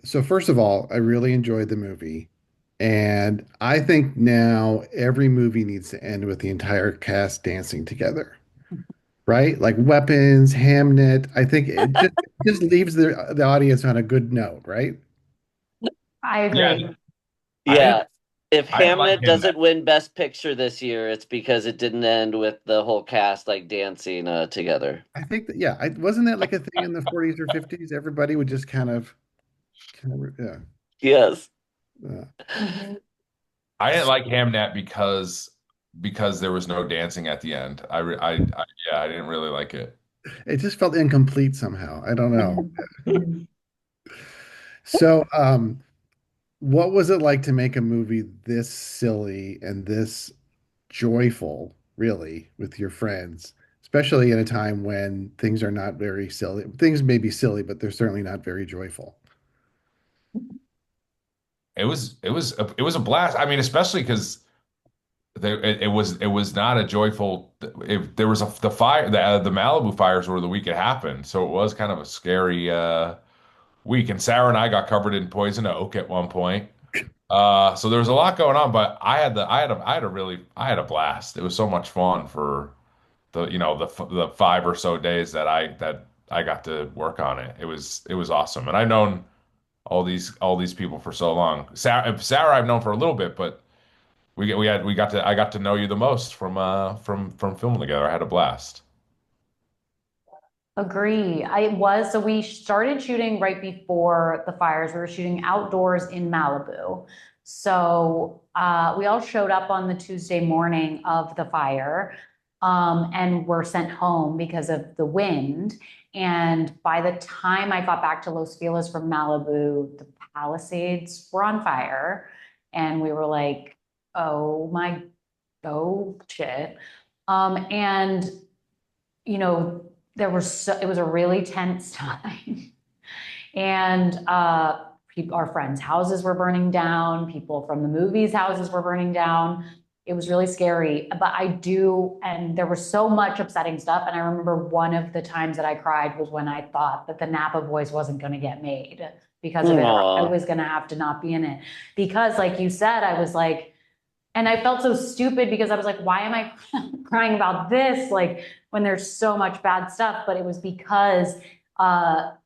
So first of all, I really enjoyed the movie. And I think now every movie needs to end with the entire cast dancing together, right? Like Weapons, Hamnet. I think it just leaves the audience on a good note, right? I Yeah, agree. I didn't Yeah. If I didn't like Hamnet him that. doesn't win Best Picture this year, it's because it didn't end with the whole cast like dancing together. I think that yeah, wasn't that like a thing in the 40s or 50s? Everybody would just yeah. Yes. Uh, Mhm. I didn't like Hamnet because there was no dancing at the end. Yeah, I didn't really like it. it just felt incomplete somehow. I don't know. Mhm. So, what was it like to make a movie this silly and this joyful, really, with your friends, especially in a time when things are not very silly? Things may be silly, but they're certainly not very joyful. It was a blast. I mean, especially because it was not a joyful. There was the fire, the Malibu fires were the week it happened, so it was kind of a scary week. And Sarah and I got covered in poison oak at one point. So there was a lot going on, but I had a blast. It was so much fun for the 5 or so days that I got to work on it. It was awesome, and I've known all these people for so long. Sarah I've known for a little bit, but we got to I got to know you the most from filming together. I had a blast. Agree. I was, so we started shooting right before the fires. We were shooting outdoors in Malibu. So we all showed up on the Tuesday morning of the fire and were sent home because of the wind. And by the time I got back to Los Feliz from Malibu, the Palisades were on fire. And we were like, oh my, oh shit. And you know, it was a really tense time. And our friends' houses were burning down, people from the movies' houses were burning down. It was really scary. But and there was so much upsetting stuff. And I remember one of the times that I cried was when I thought that the Napa Boys wasn't going to get made because of it, or I Aw. was going to have to not be in it. Because, like you said, I was like, and I felt so stupid because I was like, why am I crying about this? Like when there's so much bad stuff, but it was because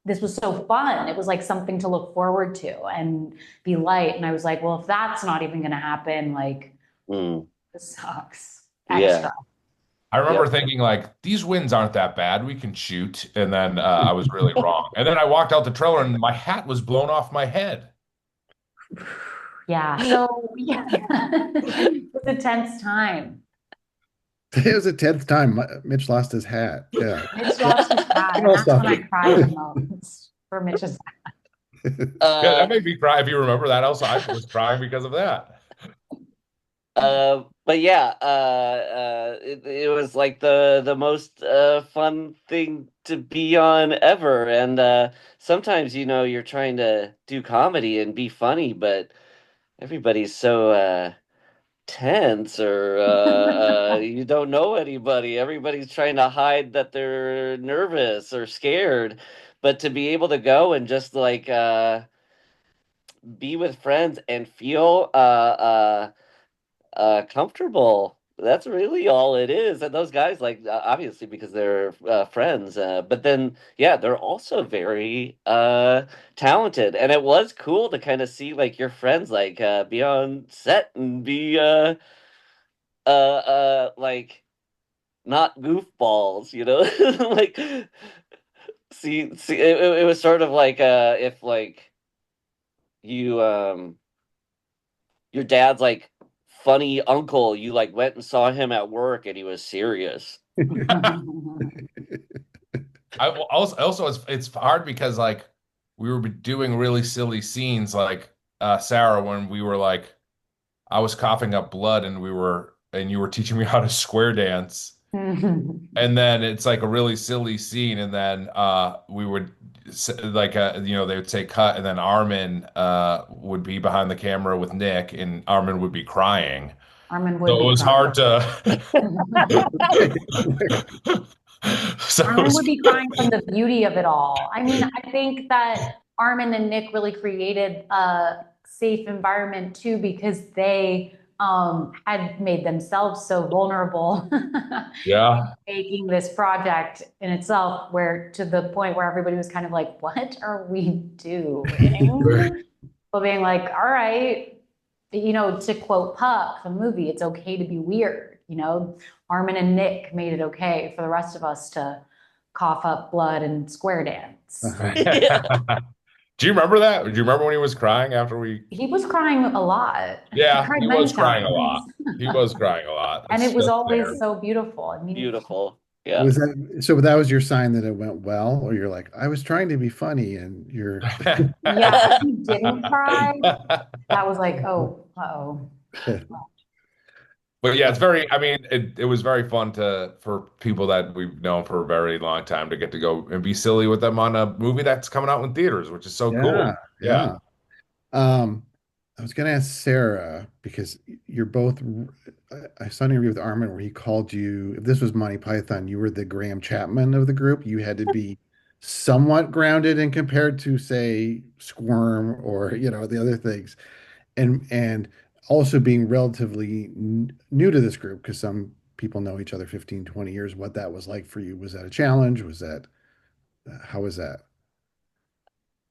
this was so fun. It was like something to look forward to and be light. And I was like, well, if that's not even going to happen, like Mm. this sucks Yeah. extra. I remember Yep. thinking like these winds aren't that bad. We can shoot, and then I was really wrong. And then I walked out the trailer, and my hat was blown off my head. Yeah. So yeah, it was a tense time. It was the 10th time Mitch lost his hat. Yeah. Mitch lost his hat, It and all that's when stuff. I cried the most for Mitch's. Yeah, Uh, that made me cry. If you remember that, also I was crying because of that. but yeah, it was like the most fun thing to be on ever. And sometimes, you're trying to do comedy and be funny, but everybody's so tense, or you don't know anybody. Everybody's trying to hide that they're nervous or scared. But to be able to go and just like be with friends and feel comfortable. That's really all it is. And those guys, like, obviously because they're friends, but then, yeah, they're also very talented. And it was cool to kind of see like your friends like be on set and be like not goofballs, like see, it was sort of like if like you your dad's like funny uncle, you like went and saw him at work and he was serious. Also it's hard because like we were doing really silly scenes like Sarah when we were like I was coughing up blood and you were teaching me how to square dance. And then it's like a really silly scene, and then we would like they would say cut, and then Armin would be behind the camera with Nick, and Armin would be crying. Armin So would it be was crying. hard to. So it Armin was. would be crying from the beauty of it all. I mean, I think that Armin and Nick really created a safe environment too because they had made themselves so vulnerable Yeah. making this project in itself, where to the point where everybody was kind of like, what are we doing? But being like, all right, to quote Puck, the movie, it's okay to be weird. Armin and Nick made it okay for the rest of us to cough up blood and square dance. Uh-huh. Yeah. Do you remember that? Do you remember when he was crying after we? He was crying a lot. He Yeah, cried he many was crying a times. lot. He was crying a lot. And it was That's always fair. so beautiful and meaningful. Beautiful. Yeah. Was that so? That was your sign that it went well, or you're like, I was trying to be funny, and you're. Yeah, if he didn't cry, that was like, oh, uh-oh. But yeah, it's very, I mean, it was very fun for people that we've known for a very long time to get to go and be silly with them on a movie that's coming out in theaters, which is so cool. Yeah, Yeah. yeah. Um, I was going to ask Sarah because you're both. I saw an interview with Armin where he called you. If this was Monty Python, you were the Graham Chapman of the group. You had to be somewhat grounded and compared to, say, Squirm or the other things, and also being relatively new to this group because some people know each other 15, 20 years. What that was like for you? Was that a challenge? Was that how was that?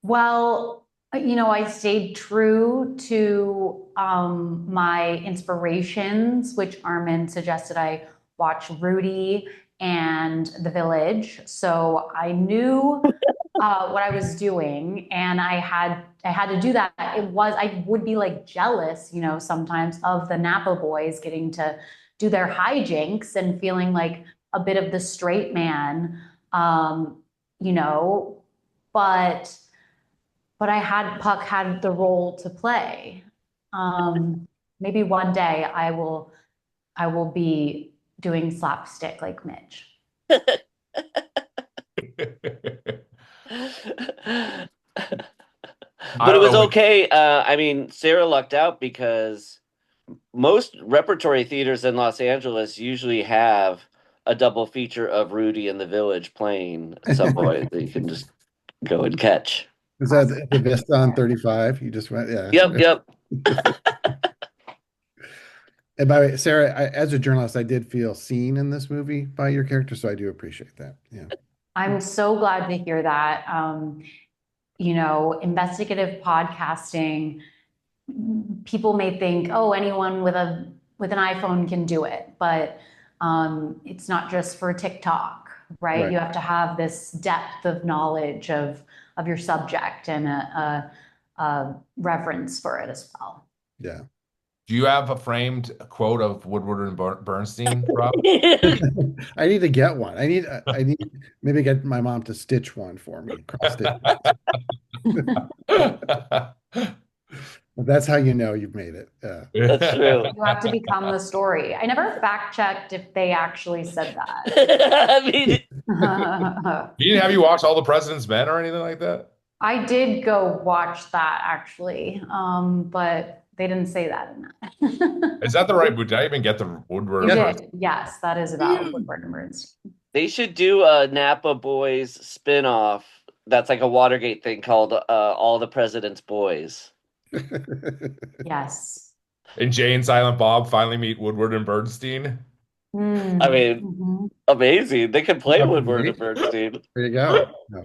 Well, I stayed true to my inspirations, which Armin suggested I watch Rudy and The Village. So I knew what I was doing, and I had to do that. I would be like jealous, sometimes of the Napa boys getting to do their hijinks and feeling like a bit of the straight man, you know, but Puck had the role to play. Maybe one day I will be doing slapstick like Mitch. I But it don't was know what, okay. I mean, Sarah lucked out because most repertory theaters in Los Angeles usually have a double feature of Rudy and the Village playing at some point that you can just go and catch. Was that Awesome. at the Vista on 35? You just went, yeah. Yep, yep. And by the way, Sarah, as a journalist, I did feel seen in this movie by your character, so I do appreciate that. Yeah. I'm so glad to hear that. Investigative podcasting, people may think, oh, anyone with an iPhone can do it, but it's not just for TikTok, right? Right. You have to have this depth of knowledge of your subject and a reverence for it as well. Yeah. do you have a framed quote of Woodward and Bernstein, Rob? I need to get one. I need maybe get my mom to stitch one for me, cross stitch. That's how you know you've made it. Yeah. That's true. You have to become the story. I never fact checked if they actually said I mean, that. He didn't have you watch All the President's Men or anything like that? I did go watch that actually, but they didn't say that in that. Is that the right? Did I even get the Woodward You and Yeah. Bernstein? did. Yes, that is about Woodward and Bernstein. they should do a Napa Boys spin-off that's like a Watergate thing called All the President's Boys. Yes. And Jay and Silent Bob finally meet Woodward and Bernstein. I mean, Mhm. amazing. They can play That'd be Woodward and great. Bernstein. There you go. No.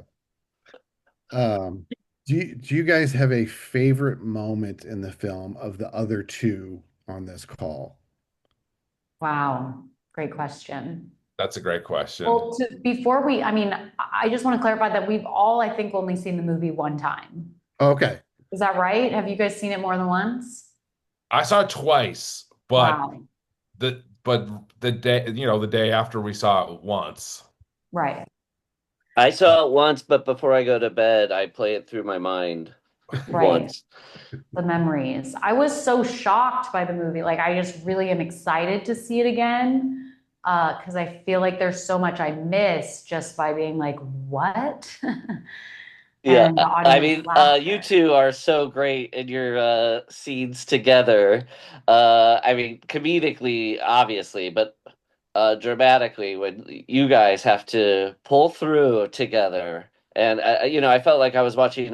Do you guys have a favorite moment in the film of the other two on this call? Wow. Great question. That's a great question. Well, before I just want to clarify that we've all, I think, only seen the movie one time. Okay. Is that right? Have you guys seen it more than once? I saw it twice, Wow. the day, the day after we saw it once. Right. I saw it once, but before I go to bed, I play it through my mind Right. once. The memories. I was so shocked by the movie. Like, I just really am excited to see it again. Because I feel like there's so much I missed just by being like, what? Yeah, And the I audience mean, laughed. you two are so great in your scenes together. I mean, comedically, obviously, but dramatically, when you guys have to pull through together, and I felt like I was watching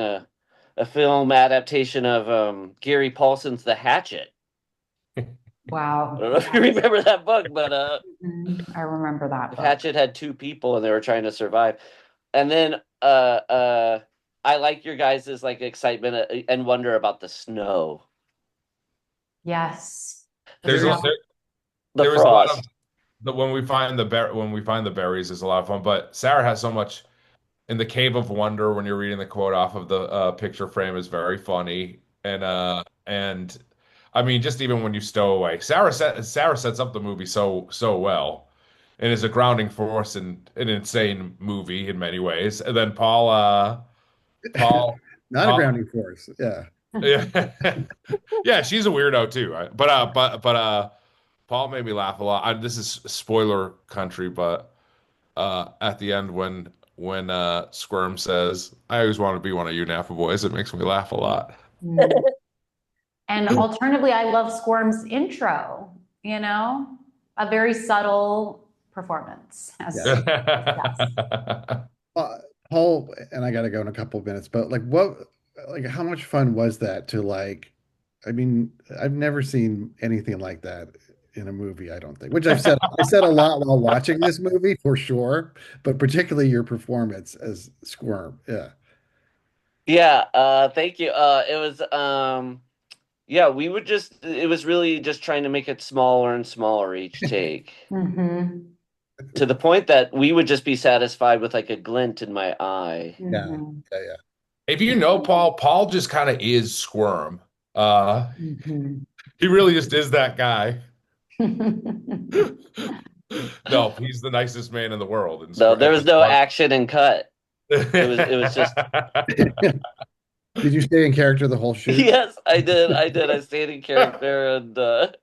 a film adaptation of Gary Paulson's The Hatchet. I don't Wow. know if you remember that book, but I remember that the book. Hatchet had two people and they were trying to survive. And then I like your guys' like excitement and wonder about the snow, Yes. The There's snow. a there, the there was a lot of frost. when we find the berries is a lot of fun. But Sarah has so much in the Cave of Wonder when you're reading the quote off of the picture frame is very funny. And I mean just even when you stow away. Sarah sets up the movie so well and is a grounding force in an insane movie in many ways. And then Paul Not a Paul grounding force. Yeah. yeah. Yeah, she's a weirdo too, right? But Paul made me laugh a lot. This is spoiler country, but at the end when Squirm says, "I always want to be one of you NAPA boys," it makes me laugh a lot. Mm. And alternatively, I love Squirm's intro, a very subtle performance. As Yeah. yes. Uh, Paul and I got to go in a couple of minutes, but how much fun was that to I mean, I've never seen anything like that in a movie, I don't think, which I said a lot while watching this movie for sure, but particularly your performance as Squirm. Yeah. Yeah, thank you. It was yeah, we would just it was really just trying to make it smaller and smaller each take. Mm-hmm. To the point that we would just be satisfied with like a glint in my eye. Yeah. Mm-hmm. Yeah. Yeah. If you know Paul just kind of is Squirm. Mm-hmm. He really just is that guy. No, he's the nicest man in the world and No, there and was just no fun. action and cut. It was just Did you stay in character the whole shoot? yes, I did. I did. I stayed in character and and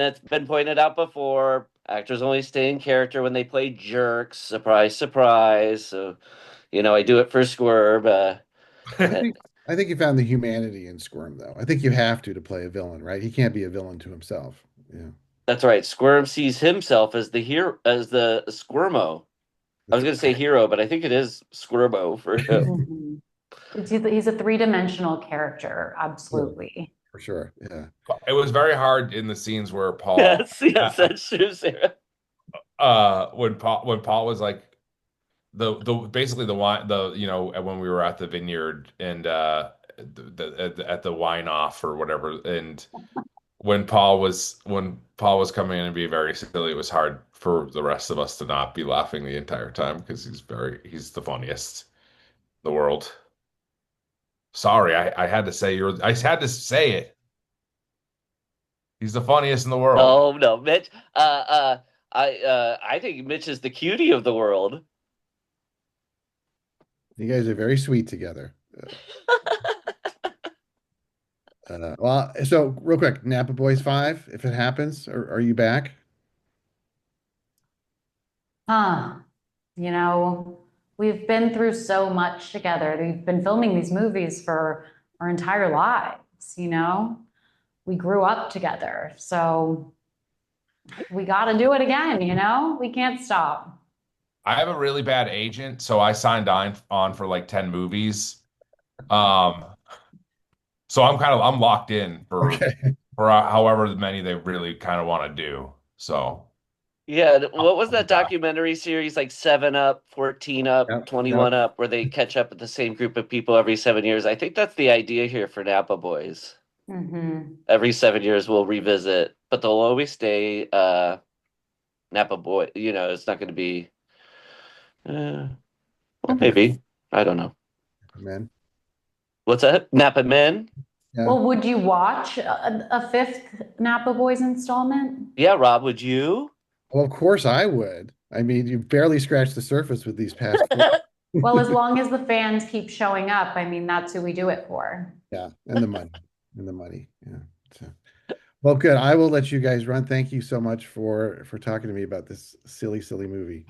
it's been pointed out before, actors only stay in character when they play jerks. Surprise, surprise. So, I do it for Squirm. I Uh, think I think you found the humanity in Squirm, though. I think you have to play a villain, right? He can't be a villain to himself. Yeah. that's right. Squirm sees himself as the hero, as the Squirmo. I was That's going to say hero, but I think it is Squirmo for him. Mm-hmm. He's a three-dimensional character, yeah, absolutely. for sure. Yeah. It was very hard in the scenes where Yes, yes, that's true, Sarah. When Paul was like the basically the wine when we were at the vineyard and at the wine off or whatever and when Paul was coming in and being very silly, it was hard for the rest of us to not be laughing the entire time because he's the funniest in the world. Sorry, I had to say I had to say it. He's the funniest in the world. Oh no, Mitch. I think Mitch is the cutie of the world. You guys are very sweet together. Well, so real quick, Napa Boys 5, if it happens, are you back? Huh. You know, we've been through so much together. We've been filming these movies for our entire lives. We grew up together. So we got to do it again. We can't stop. I have a really bad agent, so I signed on for like 10 movies. Um, so I'm locked in Okay. for however many they really kind of want to do. So Yeah, what was I'll be that back. documentary series like 7 Up, 14 Up, Yep. Yep. 21 Up, where they catch up with the same group of people every 7 years? I think that's the idea here for Napa Boys. Hmm. Every 7 years we'll revisit, but they'll always stay Napa Boy. It's not going to be, well, Napa maybe. I don't know. Men. What's that? Napa Men? Yeah. Well, would you watch a fifth Napa Boys installment? Yeah, Rob, would you? Well, of course I would. I mean, you barely scratched the surface with these past four. Well, as long as the fans keep showing up, I mean, that's who we do it for. Yeah, and the money. And the money. Yeah. So, well, good. I will let you guys run. Thank you so much for talking to me about this silly, silly movie.